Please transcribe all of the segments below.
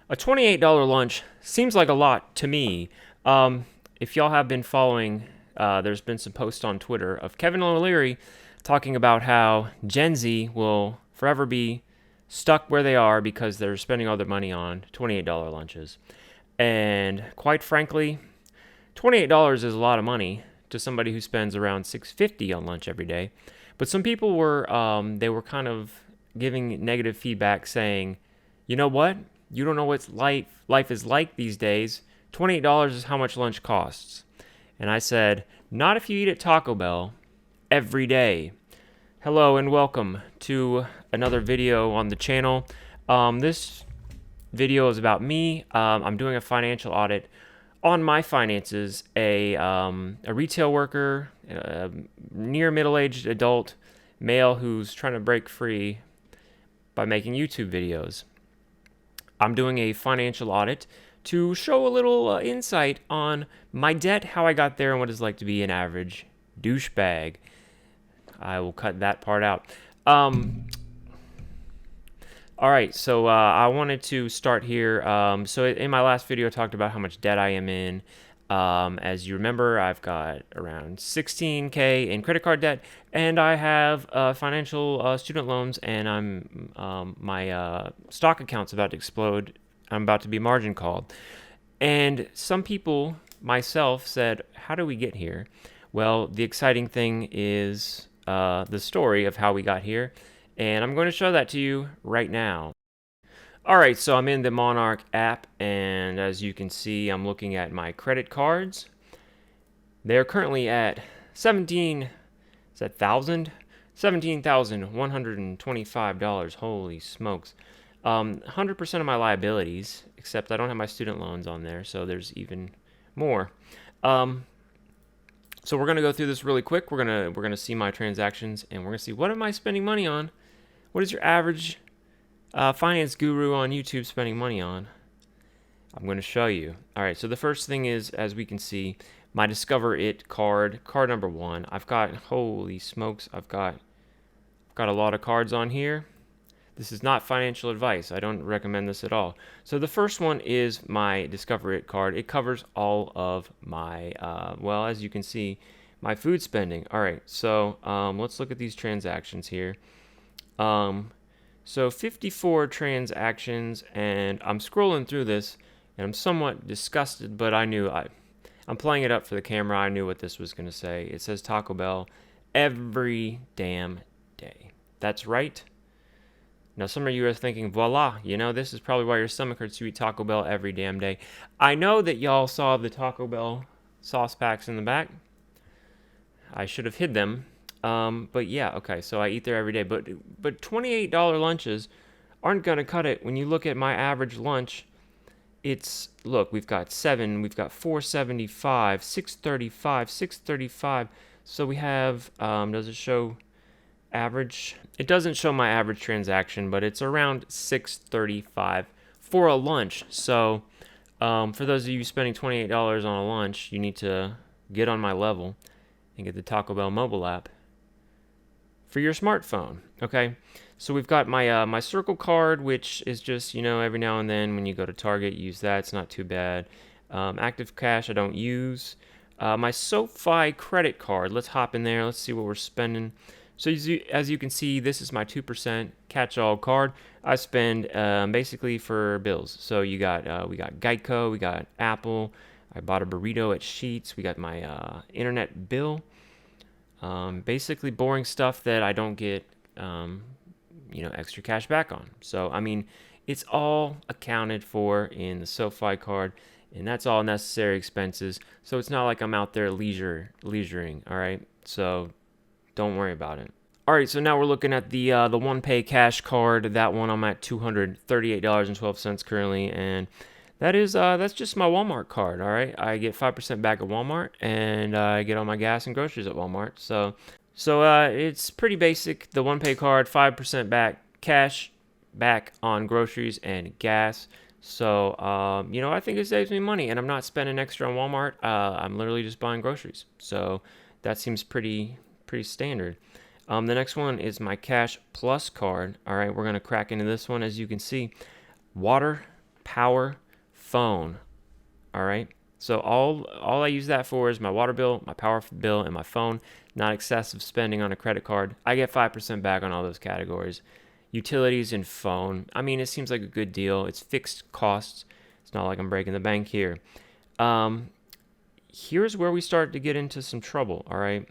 A $28 lunch seems like a lot to me. If y'all have been following, there's been some posts on Twitter of Kevin O'Leary talking about how Gen Z will forever be stuck where they are because they're spending all their money on $28 lunches. And quite frankly, $28 is a lot of money to somebody who spends around $6.50 on lunch every day. But some people were they were kind of giving negative feedback saying, you know what? You don't know what life is like these days. $28 is how much lunch costs. And I said, not if you eat at Taco Bell every day. Hello and welcome to another video on the channel. This video is about me. I'm doing a financial audit on my finances. A retail worker, a near middle-aged adult male who's trying to break free by making YouTube videos. I'm doing a financial audit to show a little insight on my debt, how I got there, and what it's like to be an average douchebag. I will cut that part out. All right, so I wanted to start here. So in my last video, I talked about how much debt I am in. As you remember, I've got around $16K in credit card debt, and I have financial student loans, and my stock account's about to explode. I'm about to be margin called. And some people, myself, said, how do we get here? Well, the exciting thing is the story of how we got here, and I'm going to show that to you right now. All right, so I'm in the Monarch app, and as you can see, I'm looking at my credit cards. They're currently at $17,125. Holy smokes. 100% of my liabilities, except I don't have my student loans on there, so there's even more. So we're gonna go through this really quick. We're gonna see my transactions, and we're gonna see what am I spending money on. What is your average finance guru on YouTube spending money on? I'm going to show you. All right, so the first thing is, as we can see, my Discover It card number 1. I've got, holy smokes, I've got a lot of cards on here. This is not financial advice. I don't recommend this at all. So the first one is my Discover It card. It covers all of my, well, as you can see, my food spending. All right, so let's look at these transactions here. So 54 transactions, and I'm scrolling through this, and I'm somewhat disgusted, but I'm playing it up for the camera. I knew what this was going to say. It says Taco Bell every damn day. That's right. Now, some of you are thinking, voila, this is probably why your stomach hurts. You eat Taco Bell every damn day. I know that y'all saw the Taco Bell sauce packs in the back. I should have hid them. But yeah, okay, so I eat there every day. But $28 lunches aren't going to cut it. When you look at my average lunch, look, we've got 7, we've got 475, 635, 635. So we have, does it show average? It doesn't show my average transaction, but it's around 635 for a lunch. So for those of you spending $28 on a lunch, you need to get on my level and get the Taco Bell mobile app for your smartphone. Okay, so we've got my my Circle card, which is just every now and then when you go to Target, use that. It's not too bad. Active Cash I don't use. My SoFi credit card. Let's hop in there. Let's see what we're spending. So as you can see, this is my 2% catch-all card. I spend basically for bills. So we got Geico, we got Apple. I bought a burrito at Sheetz. We got my internet bill. Basically boring stuff that I don't get, extra cash back on. So, I mean, it's all accounted for in the SoFi card, and that's all necessary expenses. So it's not like I'm out there leisuring, all right? So don't worry about it. All right, so now we're looking at the OnePay Cash card. That one I'm at $238.12 currently, and that's just my Walmart card. All right, I get 5% back at Walmart, and I get all my gas and groceries at Walmart. So it's pretty basic. The OnePay card, 5% back cash back on groceries and gas. So I think it saves me money, and I'm not spending extra on Walmart. I'm literally just buying groceries. So that seems pretty standard. The next one is my Cash Plus card. All right, we're gonna crack into this one. As you can see, water power phone. All right. So all I use that for is my water bill, my power bill, and my phone. Not excessive spending on a credit card. I get 5% back on all those categories. Utilities and phone. I mean, it seems like a good deal. It's fixed costs. It's not like I'm breaking the bank here. Here's where we start to get into some trouble. All right.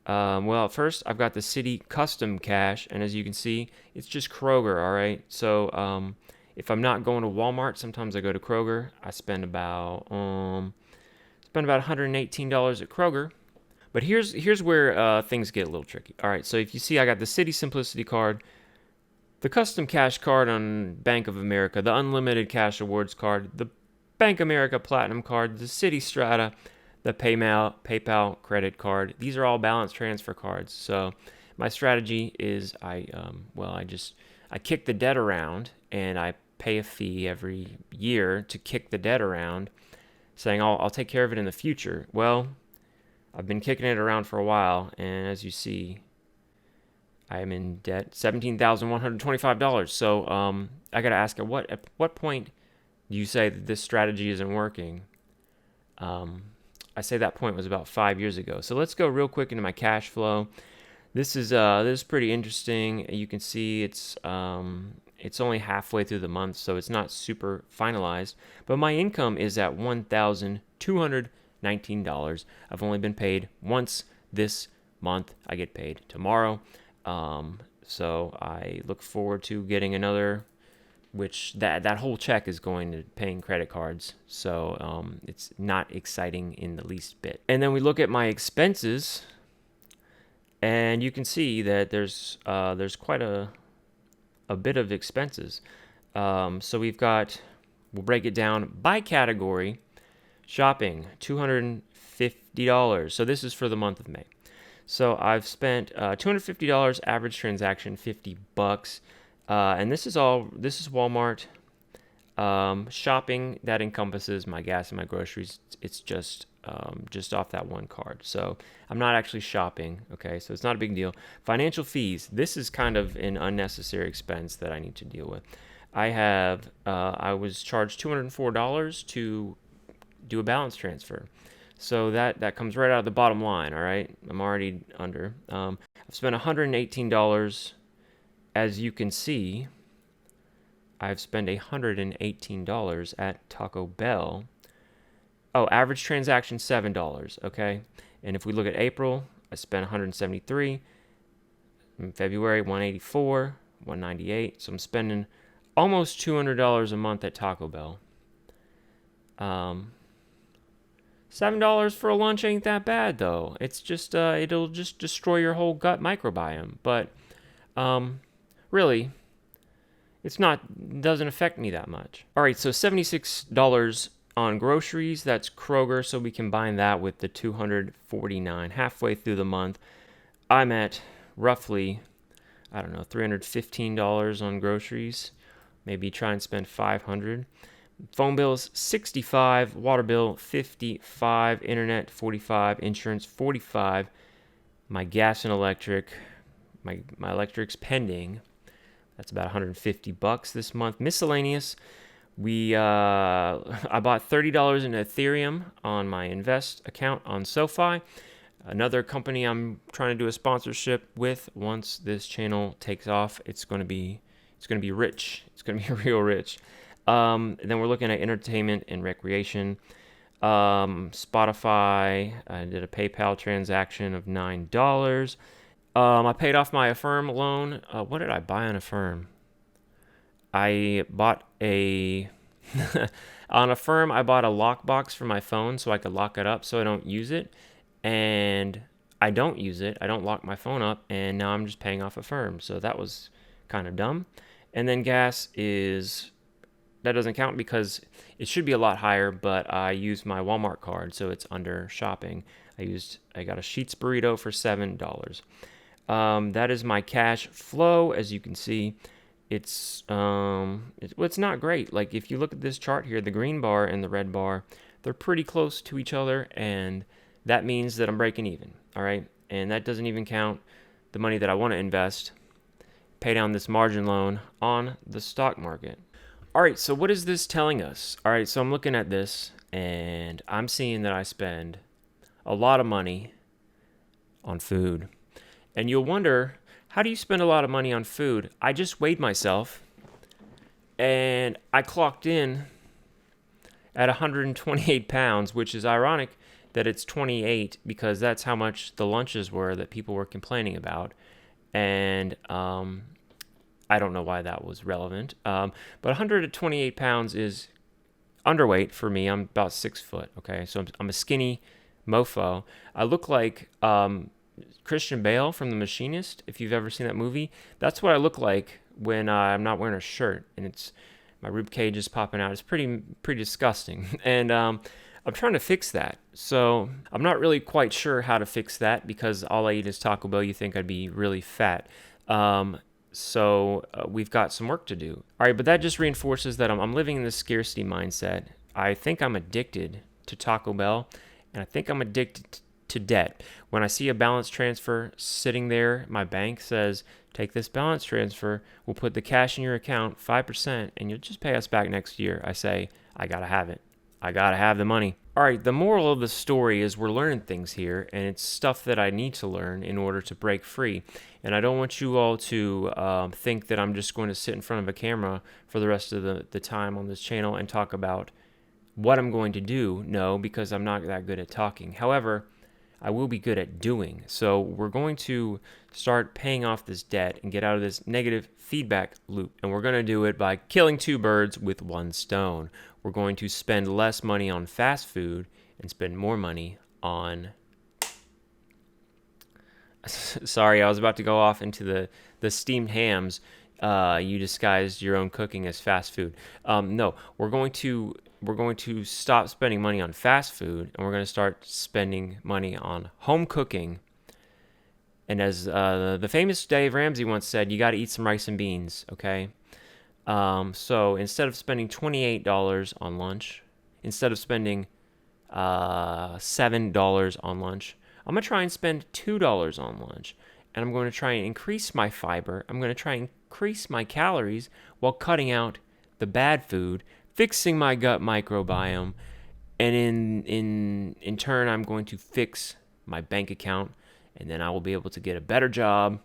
Well, first I've got the city custom cash, and as you can see, it's just Kroger. All right. So if I'm not going to Walmart, sometimes I go to Kroger. I spend about $118 at Kroger. But here's where things get a little tricky. All right, so if you see, I got the City Simplicity card, the custom cash card on Bank of America, the Unlimited Cash Awards card, the Bank America Platinum card, the City Strata, the PayPal credit card. These are all balance transfer cards. So my strategy is I kick the debt around, and I pay a fee every year to kick the debt around, saying I'll take care of it in the future. Well, I've been kicking it around for a while, and as you see, I am in debt $17,125. So I got to ask, at what point do you say that this strategy isn't working? I say that point was about 5 years ago. So let's go real quick into my cash flow. This is pretty interesting. You can see it's only halfway through the month, so it's not super finalized. But my income is at $1,219. I've only been paid once this month. I get paid tomorrow. So I look forward to getting another, which that whole check is going to paying credit cards. So it's not exciting in the least bit. And then we look at my expenses, and you can see that there's quite a bit of expenses. So we'll break it down by category. Shopping, $250. So this is for the month of May. So I've spent $250, average transaction $50, and this is Walmart. Shopping, that encompasses my gas and my groceries. It's just off that one card. So I'm not actually shopping. Okay, so it's not a big deal. Financial fees. This is kind of an unnecessary expense that I need to deal with. I was charged $204 to do a balance transfer. So that comes right out of the bottom line, all right? I'm already under. I've spent $118. As you can see, I've spent $118 at Taco Bell. Oh, average transaction $7, okay? And if we look at April, I spent $173. In February, $184, $198. So I'm spending almost $200 a month at Taco Bell. $7 for a lunch ain't that bad, though. It's just it'll just destroy your whole gut microbiome. But really, doesn't affect me that much. All right, so $76 on groceries. That's Kroger. So we combine that with the $249 halfway through the month. I'm at roughly, I don't know, $315 on groceries. Maybe try and spend $500. Phone bills $65, water bill $55, internet $45, insurance $45. My gas and electric, my electric's pending. That's about $150 this month. Miscellaneous, I bought $30 in Ethereum on my invest account on SoFi. Another company I'm trying to do a sponsorship with. Once this channel takes off, it's going to be rich. It's going to be real rich. Then we're looking at entertainment and recreation. Spotify, I did a PayPal transaction of $9. I paid off my Affirm loan. What did I buy on Affirm? I bought on Affirm, I bought a lockbox for my phone so I could lock it up so I don't use it. And I don't use it. I don't lock my phone up. And now I'm just paying off Affirm. So that was kind of dumb. And then gas that doesn't count because it should be a lot higher, but I used my Walmart card, so it's under shopping. I got a Sheetz burrito for $7. That is my cash flow. As you can see, it's not great. Like if you look at this chart here, the green bar and the red bar, they're pretty close to each other, and that means that I'm breaking even. All right, and that doesn't even count the money that I want to invest, pay down this margin loan on the stock market. All right, so what is this telling us? All right, so I'm looking at this and I'm seeing that I spend a lot of money on food. And you'll wonder, how do you spend a lot of money on food? I just weighed myself and I clocked in at 128 pounds, which is ironic that it's 28 because that's how much the lunches were that people were complaining about. And I don't know why that was relevant. But 128 pounds is underweight for me. I'm about 6 foot. Okay, so I'm a skinny mofo. I look like Christian Bale from The Machinist. If you've ever seen that movie, that's what I look like when I'm not wearing a shirt and it's my rib cage is popping out. It's pretty disgusting, and I'm trying to fix that. So I'm not really quite sure how to fix that because all I eat is Taco Bell. You think I'd be really fat. So we've got some work to do. All right, but that just reinforces that I'm living in this scarcity mindset. I think I'm addicted to Taco Bell, and I think I'm addicted to debt. When I see a balance transfer sitting there, my bank says, take this balance transfer, we'll put the cash in your account, 5%, and you'll just pay us back next year. I say, I gotta have it. I gotta have the money. All right, the moral of the story is we're learning things here, and it's stuff that I need to learn in order to break free. And I don't want you all to think that I'm just going to sit in front of a camera for the rest of the time on this channel and talk about what I'm going to do. No, because I'm not that good at talking. However, I will be good at doing. So we're going to start paying off this debt and get out of this negative feedback loop. And we're going to do it by killing two birds with one stone. We're going to spend less money on fast food and spend more money on... Sorry, I was about to go off into the steamed hams. You disguised your own cooking as fast food. No, we're going to stop spending money on fast food, and we're going to start spending money on home cooking. And as the famous Dave Ramsey once said, you got to eat some rice and beans, okay? So instead of spending $28 on lunch, instead of spending $7 on lunch, I'm going to try and spend $2 on lunch. And I'm going to try and increase my fiber. I'm going to try and increase my calories while cutting out the bad food, fixing my gut microbiome, and in turn, I'm going to fix my bank account, and then I will be able to get a better job.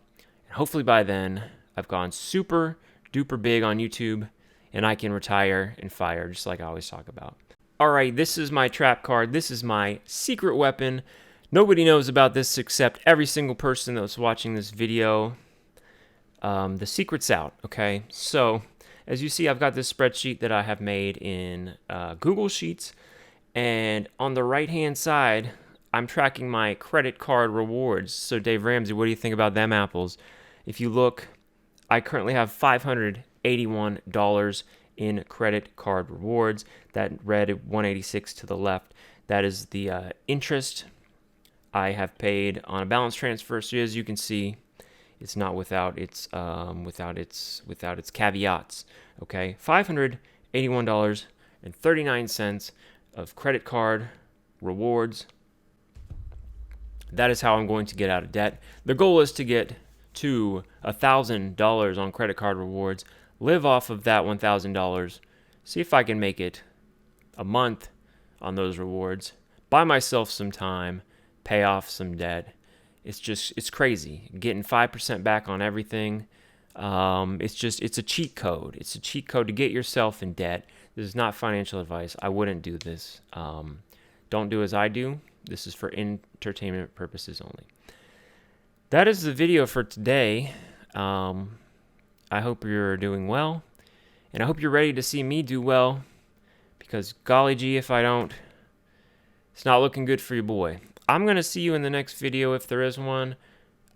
And hopefully by then, I've gone super duper big on YouTube, and I can retire and fire, just like I always talk about. All right, this is my trap card. This is my secret weapon. Nobody knows about this except every single person that's watching this video. The secret's out, okay? So, as you see, I've got this spreadsheet that I have made in Google Sheets. And on the right-hand side, I'm tracking my credit card rewards. So, Dave Ramsey, what do you think about them apples? If you look, I currently have $581 in credit card rewards. That red 186 to the left, that is the interest I have paid on a balance transfer. So as you can see, it's not without its caveats. Okay, $581.39 of credit card rewards. That is how I'm going to get out of debt. The goal is to get to $1,000 on credit card rewards, live off of that $1,000, see if I can make it a month on those rewards, buy myself some time, pay off some debt. It's crazy. Getting 5% back on everything. It's a cheat code. It's a cheat code to get yourself in debt. This is not financial advice. I wouldn't do this. Don't do as I do. This is for entertainment purposes only. That is the video for today. I hope you're doing well, and I hope you're ready to see me do well, because golly gee, if I don't, it's not looking good for your boy. I'm going to see you in the next video if there is one.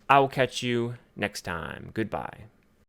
I will catch you next time. Goodbye.